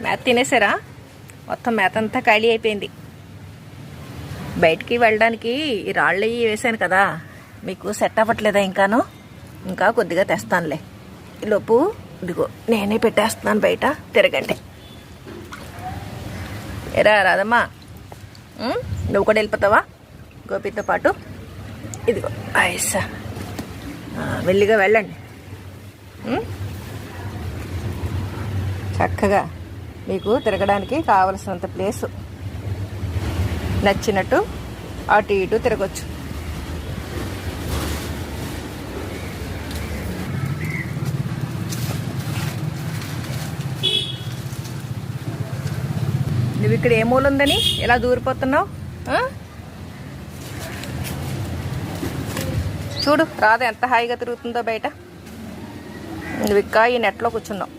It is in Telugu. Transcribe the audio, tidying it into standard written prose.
మేత తినేసారా? మొత్తం మేత అంతా ఖాళీ అయిపోయింది. బయటికి వెళ్ళడానికి ఈ రాళ్ళు అవి వేసాను కదా, మీకు సెట్ అవ్వట్లేదా? ఇంకా కొద్దిగా తెస్తానులే. ఈలోపు ఇదిగో నేనే పెట్టేస్తున్నాను, బయట తిరగండి. ఎరా రాదమ్మా, నువ్వు కూడా వెళ్ళిపోతావా గోపితో పాటు? ఇదిగో ఐసా, మెల్లిగా వెళ్ళండి. చక్కగా మీకు తిరగడానికి కావలసినంత ప్లేసు, నచ్చినట్టు అటు ఇటు తిరగచ్చు. నువ్వు ఇక్కడ ఏ మూల ఉందని ఎలా దూరిపోతున్నావు? చూడు రాధ ఎంత హాయిగా తిరుగుతుందో బయట. నువ్వు ఇంకా ఈ నెట్లో కూర్చున్నావు.